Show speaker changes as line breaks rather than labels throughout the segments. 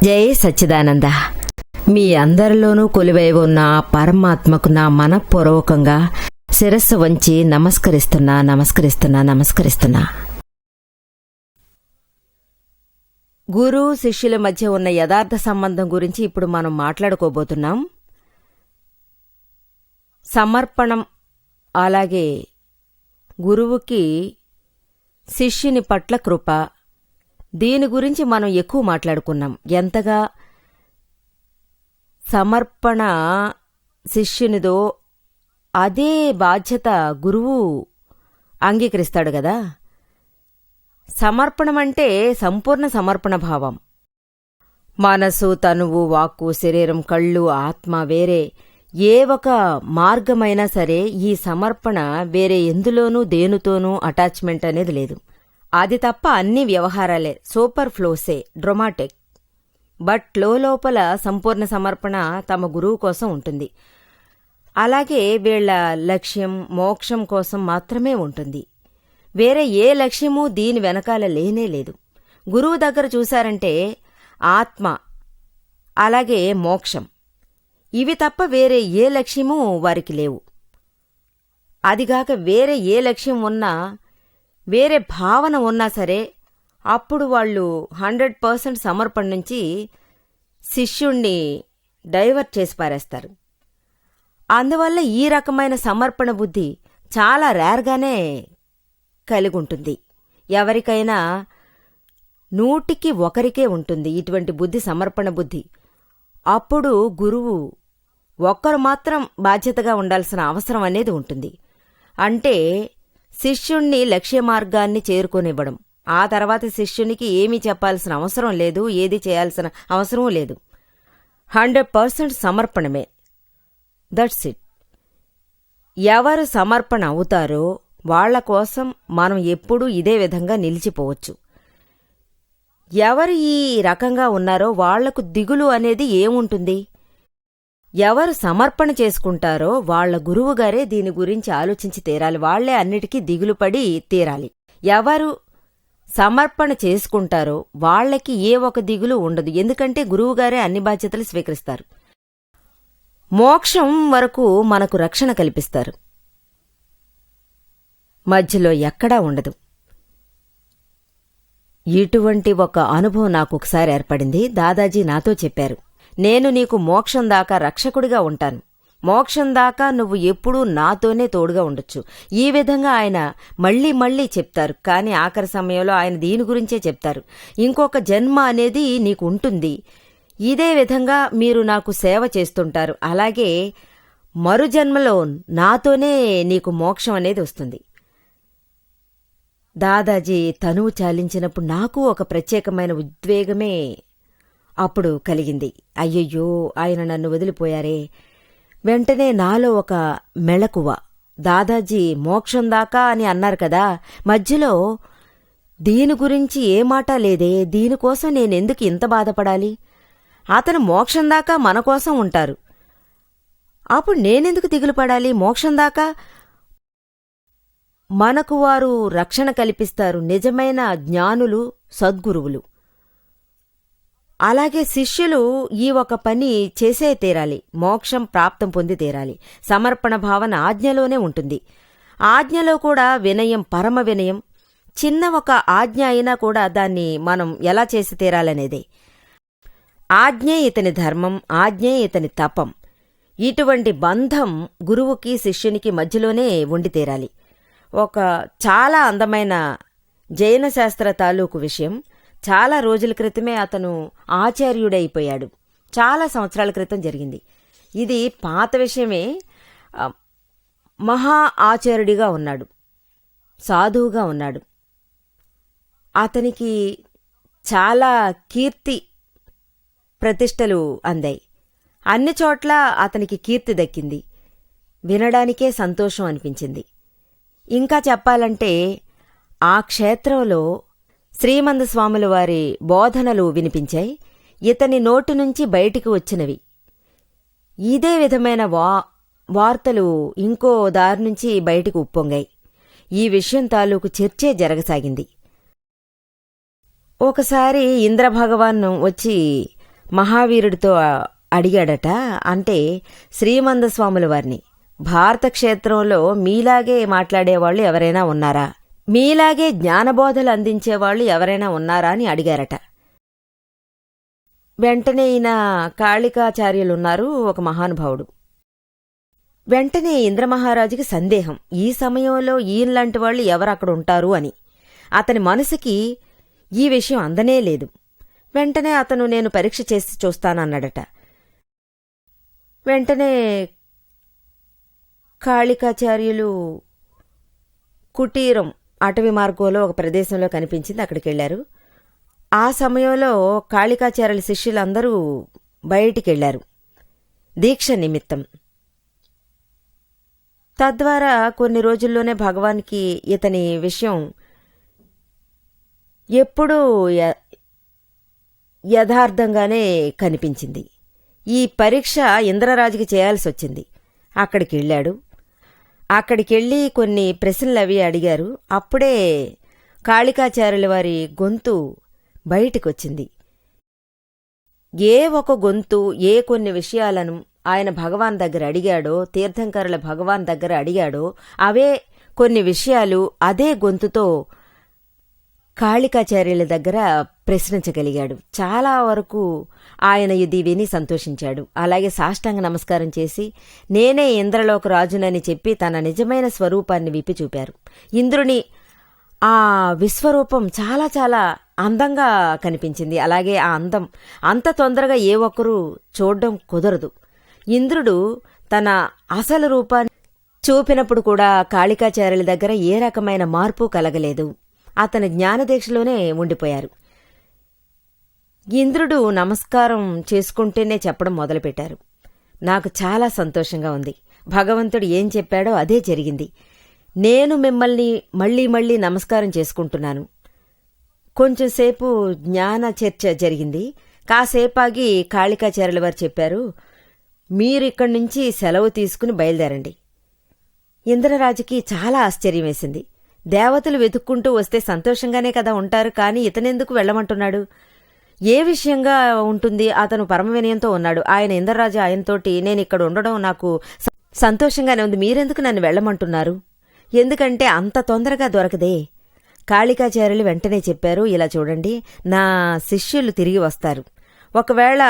జై సచ్చిదానంద. మీ అందరిలోనూ కొలువై ఉన్న పరమాత్మకు నా మనఃపూర్వకంగా శిరస్సు వంచి నమస్కరిస్తున్నా. గురు శిష్యుల మధ్య ఉన్న యథార్థ సంబంధం గురించి ఇప్పుడు మనం మాట్లాడుకోబోతున్నాం. సమర్పణం, అలాగే గురువుకి శిష్యుని పట్ల కృప, దీని గురించి మనం ఎక్కువ మాట్లాడుకున్నాం. ఎంతగా సమర్పణ శిష్యునిదో అదే బాధ్యత గురువు అంగీకరిస్తాడు గదా. సమర్పణమంటే సంపూర్ణ సమర్పణ భావం. మనసు, తనువు, వాక్కు, శరీరం, కళ్ళు, ఆత్మ వేరే ఏ ఒక మార్గమైనా సరే ఈ సమర్పణ వేరే ఎందులోనూ దేనితోనూ అటాచ్మెంట్ అనేది లేదు. అది తప్ప అన్ని వ్యవహారాలే, సూపర్ ఫ్లోసే, డ్రొమాటిక్. బట్ లోపల సంపూర్ణ సమర్పణ తమ గురువు కోసం ఉంటుంది. అలాగే వీళ్ల లక్ష్యం మోక్షం కోసం మాత్రమే ఉంటుంది. వేరే ఏ లక్ష్యమూ దీని వెనకాల లేనే లేదు. గురువు దగ్గర చూశారంటే ఆత్మ, అలాగే మోక్షం, ఇవి తప్ప వేరే ఏ లక్ష్యమూ వారికి లేవు. అదిగాక వేరే ఏ లక్ష్యం ఉన్నా, వేరే భావన ఉన్నా సరే అప్పుడు వాళ్ళు 100% సమర్పణ నుంచి శిష్యుణ్ణి డైవర్ట్ చేసి పారేస్తారు. అందువల్ల ఈ రకమైన సమర్పణ బుద్ధి చాలా రేర్గానే కలిగుంటుంది. ఎవరికైనా 100కి 1కే ఉంటుంది ఇటువంటి బుద్ధి, సమర్పణ బుద్ధి. అప్పుడు గురువు ఒక్కరు మాత్రం బాధ్యతగా ఉండాల్సిన అవసరం అనేది ఉంటుంది. అంటే శిష్యుణ్ణి లక్ష్య మార్గాన్ని చేరుకోనివ్వడం. ఆ తర్వాత శిష్యునికి ఏమీ చెప్పాల్సిన అవసరం లేదు, ఏది చేయాల్సిన అవసరం లేదు. 100% సమర్పణమే. That's it. ఎవరు సమర్పణ అవుతారో వాళ్ల కోసం మనం ఎప్పుడూ ఇదే విధంగా నిలిచిపోవచ్చు. ఎవరు ఈ రకంగా ఉన్నారో వాళ్లకు దిగులు అనేది ఏముంటుంది? ఎవరు సమర్పణ చేసుకుంటారో వాళ్ల గురువుగారే దీని గురించి ఆలోచించి తీరాలి. వాళ్లే అన్నిటికీ దిగులుపడి తీరాలి. ఎవరు సమర్పణ చేసుకుంటారో వాళ్లకి ఏ ఒక దిగులు ఉండదు. ఎందుకంటే గురువుగారే అన్ని బాధ్యతలు స్వీకరిస్తారు. మోక్షం వరకు మనకు రక్షణ కల్పిస్తారు. మధ్యలో ఎక్కడా ఉండదు. ఇటువంటి ఒక అనుభవం నాకు ఒకసారి ఏర్పడింది. దాదాజీ నాతో చెప్పారు, నేను నీకు మోక్షం దాకా రక్షకుడిగా ఉంటాను. మోక్షం దాకా నువ్వు ఎప్పుడూ నాతోనే తోడుగా ఉండొచ్చు. ఈ విధంగా ఆయన మళ్లీ మళ్లీ చెప్తారు. కానీ ఆఖరి సమయంలో ఆయన దీని గురించే చెప్తారు. ఇంకొక జన్మ అనేది నీకు ఉంటుంది. ఇదే విధంగా మీరు నాకు సేవ చేస్తుంటారు. అలాగే మరు జన్మలో నాతోనే నీకు మోక్షం అనేది వస్తుంది. దాదాజీ తనువు చాలించినప్పుడు నాకు ఒక ప్రత్యేకమైన ఉద్వేగమే అప్పుడు కలిగింది. అయ్యయ్యో, ఆయన నన్ను వదిలిపోయారే. వెంటనే నాలో ఒక మెళకువ, దాదాజీ మోక్షం దాకా అని అన్నారు కదా, మధ్యలో దీని గురించి ఏ మాట లేదే, దీనికోసం నేనెందుకు ఇంత బాధపడాలి? అతను మోక్షం దాకా మన కోసం ఉంటారు. అప్పుడు నేనెందుకు దిగులు పడాలి? మోక్షం దాకా మనకు వారు రక్షణ కల్పిస్తారు. నిజమైన జ్ఞానులు, సద్గురువులు. అలాగే శిష్యులు ఈ ఒక పని చేసే తీరాలి. మోక్షం ప్రాప్తం పొంది తీరాలి. సమర్పణ భావన ఆజ్ఞలోనే ఉంటుంది. ఆజ్ఞలో కూడా వినయం, పరమ వినయం. చిన్న ఒక ఆజ్ఞ అయినా కూడా దాన్ని మనం ఎలా చేసి తీరాలనేదే. ఆజ్ఞే ఇతని ధర్మం, ఆజ్ఞే ఇతని తపం. ఇటువంటి బంధం గురువుకి శిష్యునికి మధ్యలోనే ఉండి తీరాలి. ఒక చాలా అందమైన జైన శాస్త్ర తాలూకు విషయం. చాలా రోజుల క్రితమే అతను ఆచార్యుడైపోయాడు. చాలా సంవత్సరాల క్రితం జరిగింది. ఇది పాత విషయమే. మహా ఆచార్యుడిగా ఉన్నాడు, సాధువుగా ఉన్నాడు. అతనికి చాలా కీర్తి ప్రతిష్టలు అందాయి. అన్ని చోట్ల అతనికి కీర్తి దక్కింది. వినడానికే సంతోషం అనిపించింది. ఇంకా చెప్పాలంటే ఆ క్షేత్రంలో శ్రీమంద స్వాముల వారి బోధనలు వినిపించాయి. ఇతని నోటి నుంచి బయటికి వచ్చినవి. ఇదే విధమైన వార్తలు ఇంకో దారి నుంచి బయటికి ఉప్పొంగాయి. ఈ విషయం తాలూకు చర్చే జరగసాగింది. ఒకసారి ఇంద్రభగవాన్ వచ్చి మహావీరుడితో అడిగాడట. అంటే శ్రీమందస్వాముల వారిని, భారత క్షేత్రంలో మీలాగే మాట్లాడేవాళ్లు ఎవరైనా ఉన్నారా, మీలాగే జ్ఞానబోధలు అందించేవాళ్లు ఎవరైనా ఉన్నారా అని అడిగారట. వెంటనే ఈయన కాళికాచార్యులున్నారు, ఒక మహానుభావుడు. వెంటనే ఇంద్రమహారాజుకి సందేహం, ఈ సమయంలో ఈయనలాంటి వాళ్ళు ఎవరక్కడ ఉంటారు అని. అతని మనసుకి ఈ విషయం అందనే లేదు. వెంటనే అతను నేను పరీక్ష చేసి చూస్తానన్నాడట. వెంటనే కాళికాచార్యులు కుటీరం అటవీ మార్గంలో ఒక ప్రదేశంలో కనిపించింది, అక్కడికెళ్లారు. ఆ సమయంలో కాళికాచార్యుల శిష్యులందరూ బయటికెళ్లారు దీక్ష నిమిత్తం. తద్వారా కొన్ని రోజుల్లోనే భగవాన్కి ఇతని విషయం ఎప్పుడూ యథార్థంగానే కనిపించింది. ఈ పరీక్ష ఇంద్రరాజుకి చేయాల్సొచ్చింది. అక్కడికెళ్ళాడు. అక్కడికెళ్ళి కొన్ని ప్రశ్నలవి అడిగారు. అప్పుడే కాళికాచార్యుల వారి గొంతు బయటికొచ్చింది. ఏ ఒక గొంతు ఏ కొన్ని విషయాలను ఆయన భగవాన్ దగ్గర అడిగాడో, తీర్థంకరుల భగవాన్ దగ్గర అడిగాడో, అవే కొన్ని విషయాలు అదే గొంతుతో కాళికాచార్యుల దగ్గర ప్రశ్నించగలిగాడు. చాలా వరకు ఆయన ఇది విని సంతోషించాడు. అలాగే సాష్టాంగ నమస్కారం చేసి నేనే ఇంద్రలోక రాజునని చెప్పి తన నిజమైన స్వరూపాన్ని విప్పి చూపారు. ఇంద్రుని ఆ విశ్వరూపం చాలా చాలా అందంగా కనిపించింది. అలాగే ఆ అందం అంత తొందరగా ఏ ఒక్కరూ చూడడం కుదరదు. ఇంద్రుడు తన అసలు రూపాన్ని చూపినప్పుడు కూడా కాళికాచార్యుల దగ్గర ఏ రకమైన మార్పు కలగలేదు. అతని జ్ఞానదీక్షలోనే ఉండిపోయారు. ఇంద్రుడు నమస్కారం చేసుకుంటేనే చెప్పడం మొదలుపెట్టారు. నాకు చాలా సంతోషంగా ఉంది. భగవంతుడు ఏం చెప్పాడో అదే జరిగింది. నేను మిమ్మల్ని మళ్లీ మళ్లీ నమస్కారం చేసుకుంటున్నాను. కొంచెంసేపు జ్ఞాన చర్చ జరిగింది. కాసేపాగి కాళికాచార్యుల వారు చెప్పారు, మీరిక్కడి నుంచి సెలవు తీసుకుని బయలుదేరండి. ఇంద్రరాజుకి చాలా ఆశ్చర్యం వేసింది. దేవతలు వెతుక్కుంటూ వస్తే సంతోషంగానే కదా ఉంటారు, కానీ ఇతనెందుకు వెళ్లమంటున్నాడు? ఏ విషయంగా ఉంటుంది? అతను పరమ వినయంతో ఉన్నాడు. ఆయన ఇంద్రరాజు ఆయనతోటి నేనిక్కడ ఉండడం నాకు సంతోషంగానే ఉంది, మీరెందుకు నన్ను వెళ్లమంటున్నారు? ఎందుకంటే అంత తొందరగా దొరకదే. కాళికాచార్యులు వెంటనే చెప్పారు, ఇలా చూడండి, నా శిష్యులు తిరిగి వస్తారు. ఒకవేళ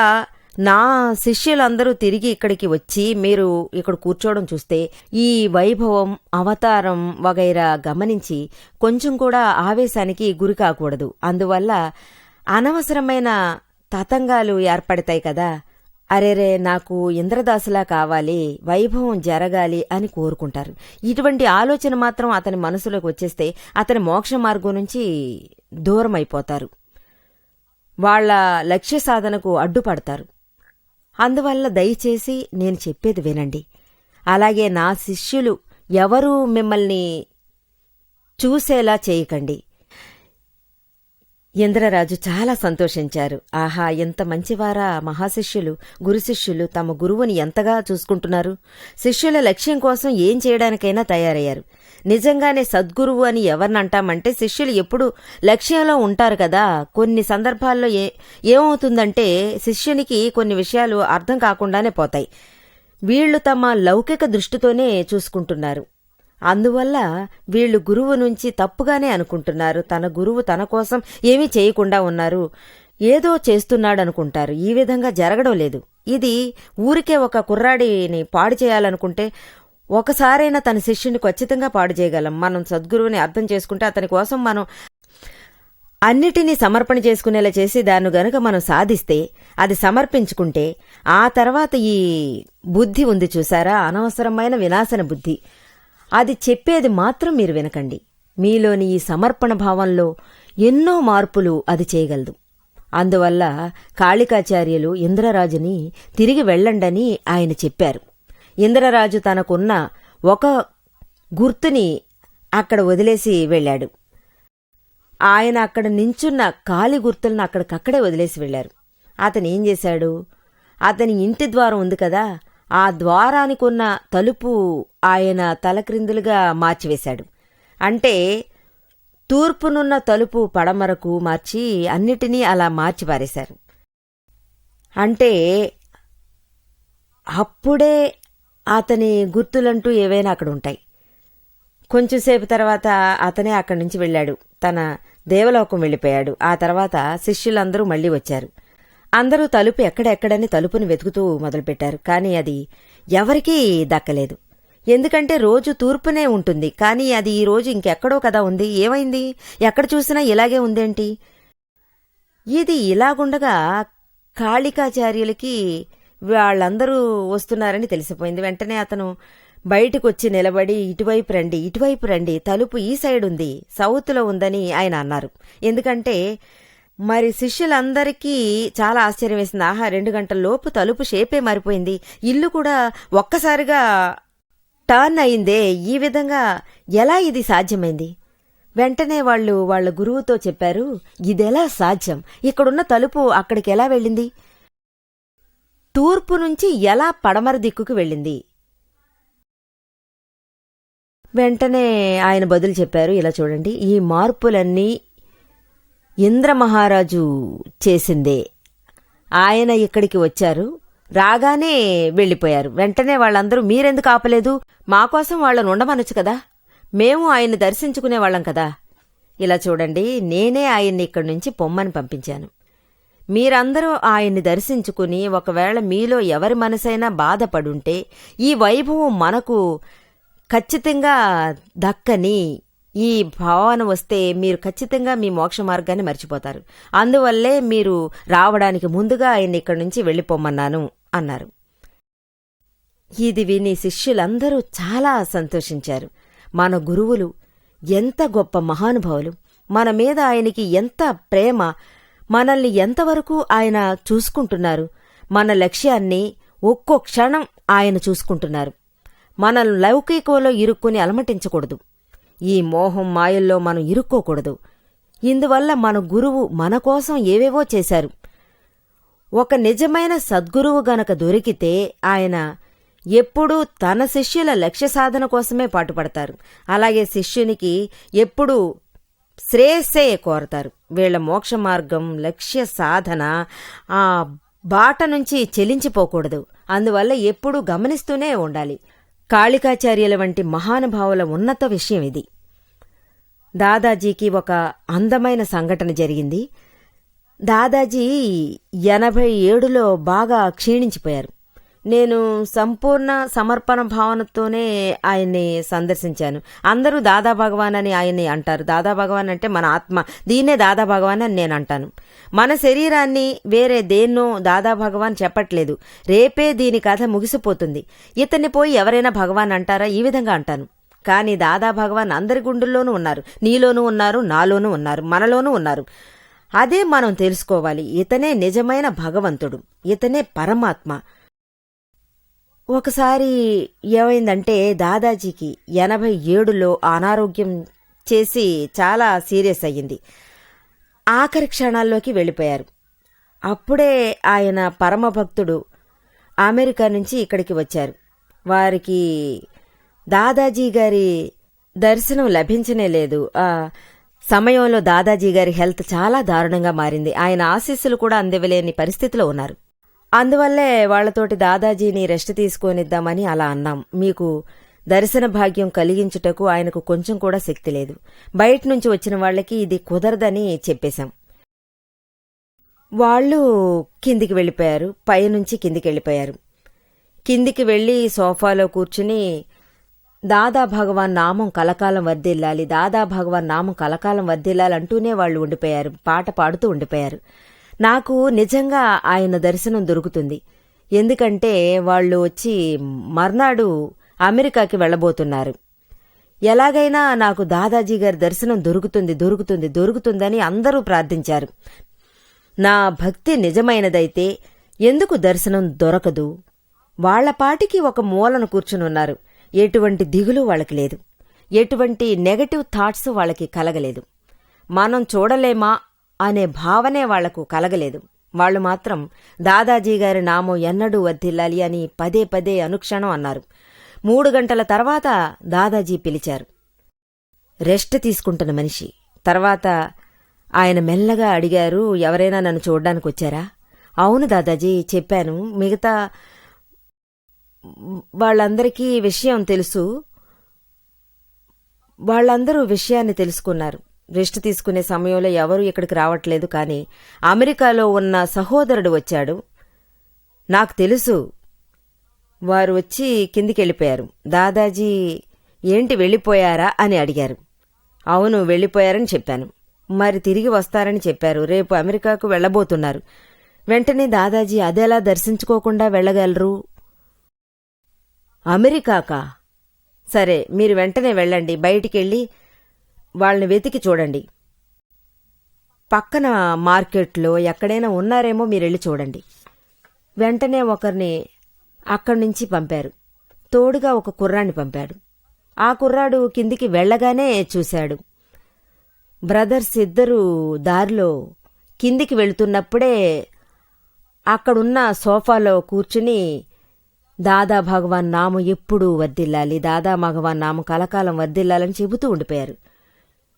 నా శిష్యులందరూ తిరిగి ఇక్కడికి వచ్చి మీరు ఇక్కడ కూర్చోవడం చూస్తే ఈ వైభవం అవతారం వగైరా గమనించి కొంచెం కూడా ఆవేశానికి గురి కాకూడదు. అందువల్ల అనవసరమైన తతంగాలు ఏర్పడతాయి కదా. అరేరే, నాకు ఇంద్రదాసులా కావాలి, వైభవం జరగాలి అని కోరుకుంటారు. ఇటువంటి ఆలోచన మాత్రం అతని మనసులోకి వచ్చేస్తే అతని మోక్ష మార్గం నుంచి దూరమైపోతారు. వాళ్ల లక్ష్య సాధనకు అడ్డుపడతారు. అందువల్ల దయచేసి నేను చెప్పేది వినండి. అలాగే నా శిష్యులు ఎవరూ మిమ్మల్ని చూసేలా చేయకండి. ఇంద్రరాజు చాలా సంతోషించారు. ఆహా, ఎంత మంచివారా మహాశిష్యులు, గురుశిష్యులు తమ గురువుని ఎంతగా చూసుకుంటున్నారు. శిష్యుల లక్ష్యం కోసం ఏం చేయడానికైనా తయారయ్యారు. నిజంగానే సద్గురువు అని ఎవరినంటామంటే శిష్యులు ఎప్పుడు లక్ష్యంలో ఉంటారు కదా. కొన్ని సందర్భాల్లో ఏమవుతుందంటే శిష్యునికి కొన్ని విషయాలు అర్థం కాకుండానే పోతాయి. వీళ్లు తమ లౌకిక దృష్టితోనే చూసుకుంటున్నారు. అందువల్ల వీళ్లు గురువు నుంచి తప్పుగానే అనుకుంటున్నారు. తన గురువు తన కోసం ఏమీ చేయకుండా ఉన్నారు, ఏదో చేస్తున్నాడనుకుంటారు. ఈ విధంగా జరగడం లేదు. ఇది ఊరికే ఒక కుర్రాడిని పాడు చేయాలనుకుంటే ఒకసారైనా తన శిష్యుని ఖచ్చితంగా పాడు చేయగలం. మనం సద్గురువుని అర్థం చేసుకుంటే అతని కోసం మనం అన్నిటినీ సమర్పణ చేసుకునేలా చేసి దాన్ని గనుక మనం సాధిస్తే, అది సమర్పించుకుంటే, ఆ తర్వాత ఈ బుద్ధి ఉంది చూసారా, అనవసరమైన వినాశన బుద్ధి, అది చెప్పేది మాత్రం మీరు వినకండి. మీలోని ఈ సమర్పణ భావంలో ఎన్నో మార్పులు అది చేయగలదు. అందువల్ల కాళికాచార్యులు ఇంద్రరాజుని తిరిగి వెళ్ళండని ఆయన చెప్పారు. ఇంద్రరాజు తనకున్న ఒక గుర్తుని అక్కడ వదిలేసి వెళ్ళాడు. ఆయన అక్కడ నించున్న కాలి గుర్తులను అక్కడికక్కడే వదిలేసి వెళ్లారు. అతను ఏం చేశాడు? అతని ఇంటి ద్వారం ఉంది కదా, ఆ ద్వారానికున్న తలుపు ఆయన తలక్రిందులుగా మార్చివేశాడు. అంటే తూర్పునున్న తలుపు పడమరకు మార్చి అన్నిటినీ అలా మార్చిపారేశారు. అంటే అప్పుడే అతని గుర్తులంటూ ఏవైనా అక్కడ ఉంటాయి. కొంచెంసేపు తర్వాత అతనే అక్కడి నుంచి వెళ్ళాడు, తన దేవలోకం వెళ్ళిపోయాడు. ఆ తర్వాత శిష్యులందరూ మళ్లీ వచ్చారు. అందరూ తలుపు ఎక్కడెక్కడని తలుపుని వెతుకుతూ మొదలుపెట్టారు. కానీ అది ఎవరికీ దక్కలేదు. ఎందుకంటే రోజు తూర్పునే ఉంటుంది, కానీ అది ఈ రోజు ఇంకెక్కడో కదా ఉంది. ఏమైంది? ఎక్కడ చూసినా ఇలాగే ఉందేంటి? ఇది ఇలాగుండగా కాళికాచార్యులకి వాళ్ళందరూ వస్తున్నారని తెలిసిపోయింది. వెంటనే అతను బయటకొచ్చి నిలబడి, ఇటువైపు రండి, ఇటువైపు రండి, తలుపు ఈ సైడ్ ఉంది, సౌత్లో ఉందని ఆయన అన్నారు. ఎందుకంటే మరి శిష్యులందరికీ చాలా ఆశ్చర్యం వేసింది. ఆహా, 2 గంటల లోపు తలుపు షేపే మారిపోయింది, ఇల్లు కూడా ఒక్కసారిగా టర్న్ అయిందే, ఈ విధంగా ఎలా ఇది సాధ్యమైంది? వెంటనే వాళ్ళు వాళ్ళ గురువుతో చెప్పారు, ఇదెలా సాధ్యం? ఇక్కడున్న తలుపు అక్కడికి ఎలా వెళ్ళింది? తూర్పు నుంచి ఎలా పడమర దిక్కుకు వెళ్ళింది? వెంటనే ఆయన బదులు చెప్పారు, ఇలా చూడండి, ఈ మార్పులన్నీ ఇంద్రమహారాజు చేసిందే. ఆయన ఇక్కడికి వచ్చారు, రాగానే వెళ్ళిపోయారు. వెంటనే వాళ్ళందరూ, మీరెందుకు ఆపలేదు? మాకోసం వాళ్ళను ఉండమనొచ్చు కదా, మేము ఆయన్ని దర్శించుకునేవాళ్లం కదా. ఇలా చూడండి, నేనే ఆయన్ని ఇక్కడి నుంచి పొమ్మని పంపించాను. మీరందరూ ఆయన్ని దర్శించుకుని ఒకవేళ మీలో ఎవరి మనసైనా బాధపడుంటే ఈ వైభవం మనకు ఖచ్చితంగా దక్కని ఈ భావన వస్తే మీరు ఖచ్చితంగా మీ మోక్ష మార్గాన్ని మర్చిపోతారు. అందువల్లే మీరు రావడానికి ముందుగా ఆయన్ని ఇక్కడి నుంచి వెళ్ళిపోమన్నాను అన్నారు. ఇది విని శిష్యులందరూ చాలా సంతోషించారు. మన గురువులు ఎంత గొప్ప మహానుభావులు, మన మీద ఆయనకి ఎంత ప్రేమ, మనల్ని ఎంతవరకు ఆయన చూసుకుంటున్నారు, మన లక్ష్యాన్ని ఒక్కో క్షణం ఆయన చూసుకుంటున్నారు. మనల్ని లౌకికంలో ఇరుక్కుని అలమటించకూడదు, ఈ మోహం మాయల్లో మనం ఇరుక్కోకూడదు. ఇందువల్ల మన గురువు మన కోసం ఏవేవో చేశారు. ఒక నిజమైన సద్గురువు గనక దొరికితే ఆయన ఎప్పుడూ తన శిష్యుల లక్ష్య సాధన కోసమే పాటుపడతారు. అలాగే శిష్యునికి ఎప్పుడూ శ్రేయస్సే కోరతారు. వీళ్ల మోక్ష మార్గం, లక్ష్య సాధన ఆ బాట నుంచి చెలించిపోకూడదు. అందువల్ల ఎప్పుడూ గమనిస్తూనే ఉండాలి. కాళికాచార్యుల వంటి మహానుభావుల ఉన్నత విషయం ఇది. దాదాజీకి ఒక అందమైన సంఘటన జరిగింది. దాదాజీ 87లో బాగా క్షీణించిపోయారు. నేను సంపూర్ణ సమర్పణ భావనతోనే ఆయన్ని సందర్శించాను. అందరూ దాదా భగవాన్ అని ఆయన్ని అంటారు. దాదా భగవాన్ అంటే మన ఆత్మ, దీన్నే దాదా భగవాన్ అని నేను అంటాను. మన శరీరాన్ని వేరే దేన్నో దాదా భగవాన్ చెప్పట్లేదు. రేపే దీని కథ ముగిసిపోతుంది. ఇతన్ని పోయి ఎవరైనా భగవాన్ అంటారా? ఈ విధంగా అంటాను. కానీ దాదా భగవాన్ అందరి గుండెల్లోనూ ఉన్నారు, నీలోనూ ఉన్నారు, నాలోనూ ఉన్నారు, మనలోనూ ఉన్నారు. అదే మనం తెలుసుకోవాలి. ఇతనే నిజమైన భగవంతుడు, ఇతనే పరమాత్మ. ఒకసారి ఏమైందంటే దాదాజీకి 87లో అనారోగ్యం చేసి చాలా సీరియస్ అయ్యింది. ఆఖరి క్షణాల్లోకి వెళ్ళిపోయారు. అప్పుడే ఆయన పరమభక్తుడు అమెరికా నుంచి ఇక్కడికి వచ్చారు. వారికి దాదాజీ గారి దర్శనం లభించనే లేదు. ఆ సమయంలో దాదాజీ గారి హెల్త్ చాలా దారుణంగా మారింది. ఆయన ఆశీస్సులు కూడా అందివ్వలేని పరిస్థితిలో ఉన్నారు. అందువల్లే వాళ్లతోటి దాదాజీని రెస్ట్ తీసుకొనిద్దామని అలా అన్నాం. మీకు దర్శన భాగ్యం కలిగించుటకు ఆయనకు కొంచెం కూడా శక్తి లేదు. బయట నుంచి వచ్చిన వాళ్లకి ఇది కుదరదని చెప్పేశాం. వాళ్ళు కిందికి వెళ్ళిపోయారు, పైనుంచి కిందికి వెళ్ళిపోయారు. కిందికి వెళ్లి సోఫాలో కూర్చుని దాదా భగవాన్ నామం కలకాలం వర్ధిల్లాలి, దాదా భగవాన్ నామం కలకాలం వర్ధిల్లాలంటూనే వాళ్ళు ఉండిపోయారు, పాట పాడుతూ ఉండిపోయారు. నాకు నిజంగా ఆయన దర్శనం దొరుకుతుంది. ఎందుకంటే వాళ్ళు వచ్చి మర్నాడు అమెరికాకి వెళ్లబోతున్నారు. ఎలాగైనా నాకు దాదాజీ గారి దర్శనం దొరుకుతుందని అందరూ ప్రార్థించారు. నా భక్తి నిజమైనదైతే ఎందుకు దర్శనం దొరకదు? వాళ్లపాటికి ఒక మూలన కూర్చునున్నారు. ఎటువంటి దిగులు వాళ్ళకి లేదు, ఎటువంటి నెగటివ్ థాట్స్ వాళ్ళకి కలగలేదు. మనం చూడలేమా అనే భావనే వాళ్లకు కలగలేదు. వాళ్లు మాత్రం దాదాజీ గారి నామం ఎన్నడూ వర్ధిల్లాలి అని పదే పదే అనుక్షణం అన్నారు. 3 గంటల తర్వాత దాదాజీ పిలిచారు. రెస్ట్ తీసుకుంటున్న మనిషి. తర్వాత ఆయన మెల్లగా అడిగారు, ఎవరైనా నన్ను చూడ్డానికి వచ్చారా? అవును దాదాజీ, చెప్పాను. మిగతా వాళ్ళందరికీ విషయం తెలుసు. వాళ్ళందరూ విషయాన్ని తెలుసుకున్నారు. రెస్ట్ తీసుకునే సమయంలో ఎవరూ ఇక్కడికి రావట్లేదు. కానీ అమెరికాలో ఉన్న సహోదరుడు వచ్చాడు. నాకు తెలుసు. వారు వచ్చి కిందికెళ్ళిపోయారు. దాదాజీ ఏంటి వెళ్ళిపోయారా అని అడిగారు. అవును, వెళ్ళిపోయారని చెప్పాను. మరి తిరిగి వస్తారని చెప్పారు. రేపు అమెరికాకు వెళ్లబోతున్నారు. వెంటనే దాదాజీ అదెలా దర్శించుకోకుండా వెళ్లగలరు? అమెరికాకా? సరే, మీరు వెంటనే వెళ్ళండి. బయటికెళ్ళి వాళ్ళని వెతికి చూడండి. పక్కన మార్కెట్లో ఎక్కడైనా ఉన్నారేమో మీరెళ్ళి చూడండి. వెంటనే ఒకరిని అక్కడ్నుంచి పంపారు. తోడుగా ఒక కుర్రాన్ని పంపాడు. ఆ కుర్రాడు కిందికి వెళ్లగానే చూశాడు. బ్రదర్స్ ఇద్దరూ దారిలో కిందికి వెళుతున్నప్పుడే అక్కడున్న సోఫాలో కూర్చుని దాదా భగవాన్ నామం ఎప్పుడూ వర్ధిల్లాలి, దాదా భగవాన్ నామం కలకాలం వర్ధిల్లాలని చెబుతూ ఉండిపోయారు.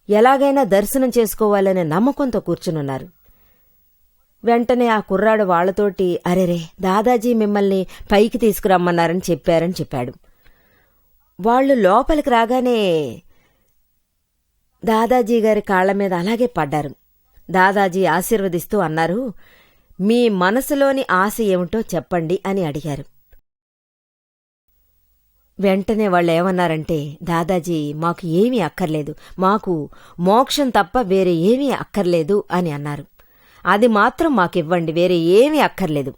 ఎలాగైనా దర్శనం చేసుకోవాలనే నమ్మకంతో కూర్చునున్నారు. వెంటనే ఆ కుర్రాడు వాళ్లతోటి, అరెరే, దాదాజీ మిమ్మల్ని పైకి తీసుకురమ్మన్నారని చెప్పాడు. వాళ్లు లోపలికి రాగానే దాదాజీ గారి కాళ్ల మీద అలాగే పడ్డారు. దాదాజీ ఆశీర్వదిస్తూ అన్నారు, మీ మనసులోని ఆశ ఏమిటో చెప్పండి అని అడిగారు. వెంటనే వాళ్ళేమన్నారంటే, దాదాజీ మాకు ఏమీ అక్కర్లేదు, మాకు మోక్షం తప్ప వేరే ఏమీ అక్కర్లేదు అని అన్నారు. అది మాత్రం మాకివ్వండి, వేరే ఏమీ అక్కర్లేదు.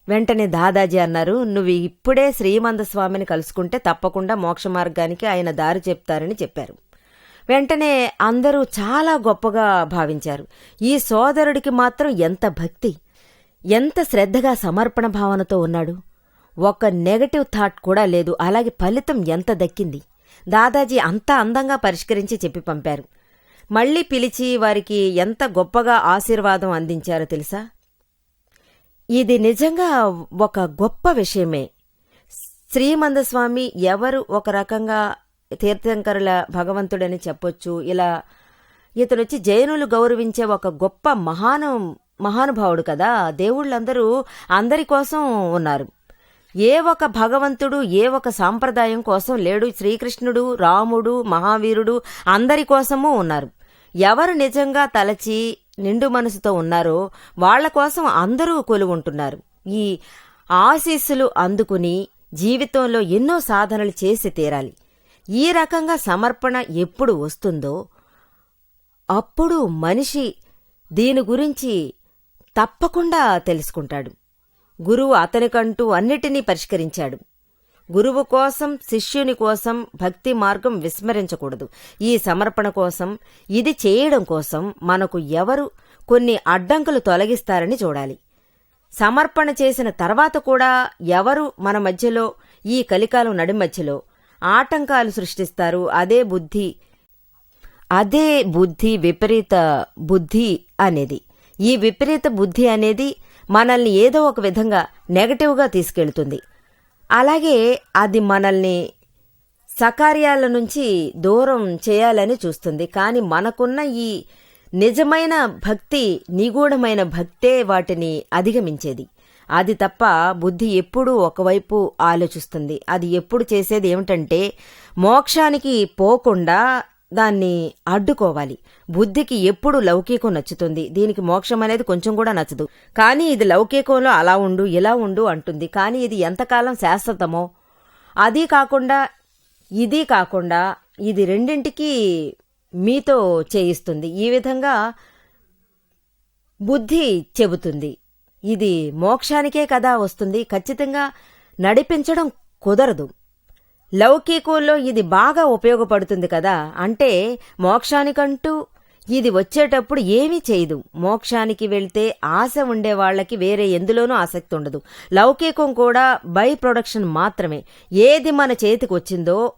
వెంటనే దాదాజీ అన్నారు, నువ్వు ఇప్పుడే శ్రీమందస్వామిని కలుసుకుంటే తప్పకుండా మోక్ష మార్గానికి ఆయన దారి చెప్తారని చెప్పారు. వెంటనే అందరూ చాలా గొప్పగా భావించారు. ఈ సోదరుడికి మాత్రం ఎంత భక్తి, ఎంత శ్రద్ధగా సమర్పణ భావనతో ఉన్నాడు. ఒక్క నెగటివ్ థాట్ కూడా లేదు. అలాగే ఫలితం ఎంత దక్కింది. దాదాజీ అంతా అందంగా పరిష్కరించి చెప్పి పంపారు. మళ్లీ పిలిచి వారికి ఎంత గొప్పగా ఆశీర్వాదం అందించారో తెలుసా? ఇది నిజంగా ఒక గొప్ప విషయమే. శ్రీమందస్వామి ఎవరు ఒక రకంగా తీర్థంకరుల భగవంతుడని చెప్పొచ్చు. ఇలా ఇతనొచ్చి జైనులు గౌరవించే ఒక గొప్ప మహానుభావుడు కదా. దేవుళ్ళందరూ అందరి కోసం ఉన్నారు. ఏ ఒక భగవంతుడు ఏ ఒక సాంప్రదాయం కోసం లేడు. శ్రీకృష్ణుడు, రాముడు, మహావీరుడు అందరి కోసమూ ఉన్నారు. ఎవరు నిజంగా తలచి నిండు మనసుతో ఉన్నారో వాళ్ల కోసం అందరూ కొలువుంటున్నారు. ఈ ఆశీస్సులు అందుకుని జీవితంలో ఎన్నో సాధనలు చేసి తీరాలి. ఈ రకంగా సమర్పణ ఎప్పుడు వస్తుందో అప్పుడు మనిషి దీని గురించి తప్పకుండా తెలుసుకుంటాడు. గురువు అతనికంటూ అన్నిటినీ పరిష్కరించాడు. గురువు కోసం, శిష్యుని కోసం భక్తి మార్గం విస్మరించకూడదు. ఈ సమర్పణ కోసం, ఇది చేయడం కోసం మనకు ఎవరు కొన్ని అడ్డంకులు తొలగిస్తారని చూడాలి. సమర్పణ చేసిన తర్వాత కూడా ఎవరు మన మధ్యలో, ఈ కలికాలం నడి మధ్యలో ఆటంకాలు సృష్టిస్తారు. అదే బుద్ధి విపరీత బుద్ధి అనేది. ఈ విపరీత బుద్ధి అనేది మనల్ని ఏదో ఒక విధంగా నెగటివ్గా తీసుకెళ్తుంది. అలాగే అది మనల్ని సకార్యాల నుంచి దూరం చేయాలని చూస్తుంది. కానీ మనకున్న ఈ నిజమైన భక్తి, నిగూఢమైన భక్తే వాటిని అధిగమించేది. అది తప్ప బుద్ధి ఎప్పుడూ ఒకవైపు ఆలోచిస్తుంది. అది ఎప్పుడు చేసేది ఏమిటంటే మోక్షానికి పోకుండా దాన్ని అడ్డుకోవాలి. బుద్ధికి ఎప్పుడు లౌకికం నచ్చుతుంది. దీనికి మోక్షం అనేది కొంచెం కూడా నచ్చదు. కానీ ఇది లౌకికంలో అలా ఉండు, ఇలా ఉండు అంటుంది. కానీ ఇది ఎంతకాలం శాశ్వతమో, ఇది కాకుండా ఇది రెండింటికి మీతో చేయిస్తుంది. ఈ విధంగా బుద్ధి చెబుతుంది. ఇది మోక్షానికే కదా వస్తుంది, ఖచ్చితంగా నడిపించడం కుదరదు. లౌకికంలో ఇది బాగా ఉపయోగపడుతుంది కదా. అంటే మోక్షానికంటూ ఇది వచ్చేటప్పుడు ఏమీ చేయదు. మోక్షానికి వెళ్తే ఆశ ఉండేవాళ్లకి వేరే ఎందులోనూ ఆసక్తి ఉండదు. లౌకికం కూడా బై ప్రొడక్షన్ మాత్రమే. ఏది మన చేతికి వచ్చిందో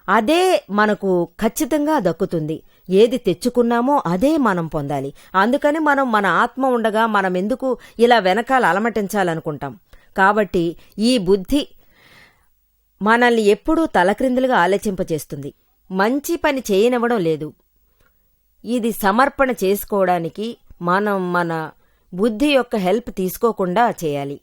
అదే మనకు ఖచ్చితంగా దక్కుతుంది. ఏది తెచ్చుకున్నామో అదే మనం పొందాలి. అందుకని మనం మన ఆత్మ ఉండగా మనం ఎందుకు ఇలా వెనకాల అలమటించాలనుకుంటాం. కాబట్టి ఈ బుద్ధి మనల్ని ఎప్పుడూ తలక్రిందులుగా ఆలోచింపచేస్తుంది. మంచి పని చేయనివ్వడం లేదు. ఇది సమర్పణ చేసుకోవడానికి మనం మన బుద్ధి యొక్క హెల్ప్ తీసుకోకుండా చేయాలి.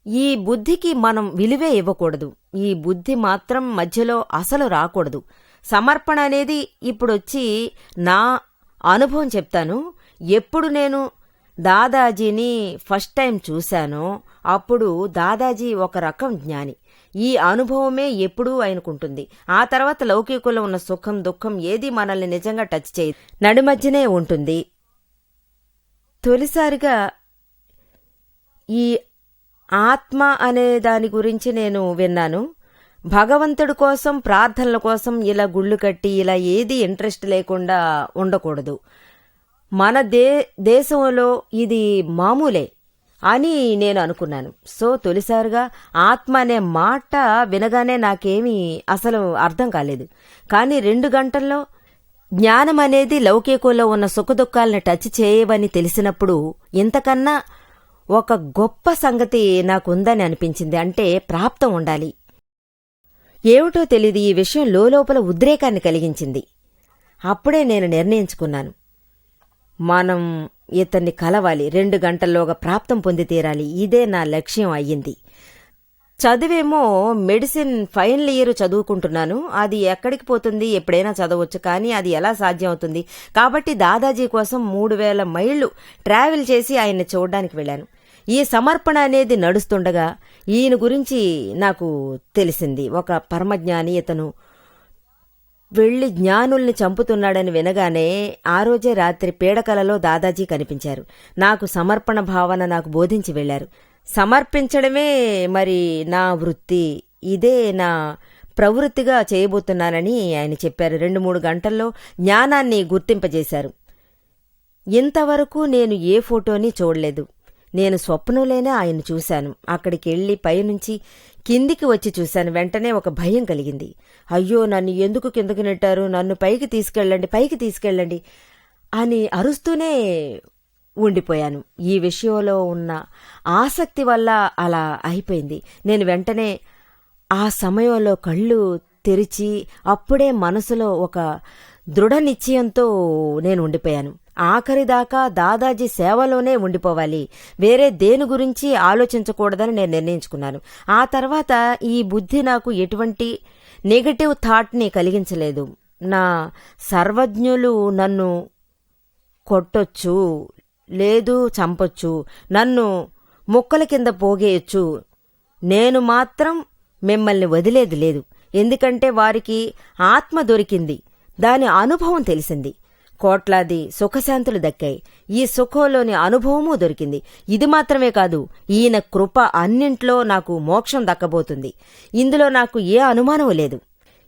ఈ బుద్ధికి మనం విలువే ఇవ్వకూడదు. ఈ బుద్ధి మాత్రం మధ్యలో అసలు రాకూడదు. సమర్పణ అనేది ఇప్పుడొచ్చి నా అనుభవం చెప్తాను. ఎప్పుడు నేను దాదాజీని ఫస్ట్ టైం చూశానో అప్పుడు దాదాజీ ఒక రకం జ్ఞాని. ఈ అనుభవమే ఎప్పుడూ ఆయనకుంటుంది. ఆ తర్వాత లౌకికుల్లో ఉన్న సుఖం దుఃఖం ఏది మనల్ని నిజంగా టచ్ చేయదు, నడిమధ్యనే ఉంటుంది. తొలిసారిగా ఈ ఆత్మ అనే దాని గురించి నేను విన్నాను. భగవంతుడి కోసం ప్రార్థనల కోసం ఇలా గుళ్ళు కట్టి ఇలా ఏది ఇంట్రెస్ట్ లేకుండా ఉండకూడదు. మన దేశంలో ఇది మామూలే అని నేను అనుకున్నాను. సో తొలిసారిగా ఆత్మ అనే మాట వినగానే నాకేమీ అసలు అర్థం కాలేదు. కానీ 2 గంటల్లో జ్ఞానం అనేది లౌకికంలో ఉన్న సుఖదుఖాలను టచ్ చేయవని తెలిసినప్పుడు ఇంతకన్నా ఒక గొప్ప సంగతి నాకుందని అనిపించింది. అంటే ప్రాప్తం ఉండాలి. ఏమిటో తెలీదు, ఈ విషయం లోపల ఉద్రేకాన్ని కలిగించింది. అప్పుడే నేను నిర్ణయించుకున్నాను, మనం ఇతన్ని కలవాలి, 2 గంటల్లోగా ప్రాప్తం పొంది తీరాలి. ఇదే నా లక్ష్యం అయ్యింది. చదివేమో మెడిసిన్ ఫైనల్ ఇయర్ చదువుకుంటున్నాను. అది ఎక్కడికి పోతుంది, ఎప్పుడైనా చదవచ్చు, కానీ అది ఎలా సాధ్యం అవుతుంది? కాబట్టి దాదాజీ కోసం 3000 మైళ్లు ట్రావెల్ చేసి ఆయన్ని చూడడానికి వెళ్ళాను. ఈ సమర్పణ అనేది నడుస్తుండగా ఈయన గురించి నాకు తెలిసింది. ఒక పరమజ్ఞాని, ఇతను వెళ్లి జ్ఞానుల్ని చంపుతున్నాడని వినగానే ఆ రోజే రాత్రి పీడకలలో దాదాజీ కనిపించారు. నాకు సమర్పణ భావన నాకు బోధించి వెళ్లారు. సమర్పించడమే మరి నా వృత్తి, ఇదే నా ప్రవృత్తిగా చేయబోతున్నానని ఆయన చెప్పారు. 2-3 గంటల్లో జ్ఞానాన్ని గుర్తింపజేశారు. ఇంతవరకు నేను ఏ ఫోటోని చూడలేదు. నేను స్వప్నంలోనే ఆయన చూశాను. అక్కడికెళ్లి పైనుంచి కిందికి వచ్చి చూశాను. వెంటనే ఒక భయం కలిగింది. అయ్యో, నన్ను ఎందుకు కిందకి నెట్టారు, నన్ను పైకి తీసుకెళ్ళండి, పైకి తీసుకెళ్ళండి అని అరుస్తూనే ఉండిపోయాను. ఈ విషయంలో ఉన్న ఆసక్తి వల్ల అలా అయిపోయింది. నేను వెంటనే ఆ సమయంలో కళ్ళు తెరిచి అప్పుడే మనసులో ఒక దృఢ నిశ్చయంతో నేను ఉండిపోయాను. ఆఖరిదాకా దాదాజీ సేవలోనే ఉండిపోవాలి, వేరే దేని గురించి ఆలోచించకూడదని నేను నిర్ణయించుకున్నాను. ఆ తర్వాత ఈ బుద్ధి నాకు ఎటువంటి నెగటివ్ థాట్ని కలిగించలేదు. నా సర్వజ్ఞులు నన్ను కొట్టొచ్చు, లేదు చంపొచ్చు, నన్ను ముక్కల కింద పోగేయొచ్చు, నేను మాత్రం మిమ్మల్ని వదిలేది లేదు. ఎందుకంటే వారికి ఆత్మ దొరికింది, దాని అనుభవం తెలిసింది, కోట్లాది సుఖశాంతులు దక్కాయి, ఈ సుఖంలోని అనుభవమూ దొరికింది. ఇది మాత్రమే కాదు, ఈయన కృప అన్నింట్లో నాకు మోక్షం దక్కబోతుంది. ఇందులో నాకు ఏ అనుమానం లేదు.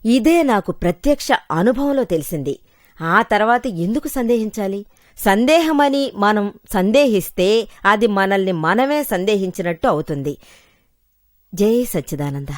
ఇదే నాకు ప్రత్యక్ష అనుభవంలో తెలిసింది. ఆ తర్వాత ఎందుకు సందేహించాలి? సందేహమని మనం సందేహిస్తే అది మనల్ని మనమే సందేహించినట్టు అవుతుంది. జై సచ్చిదానంద.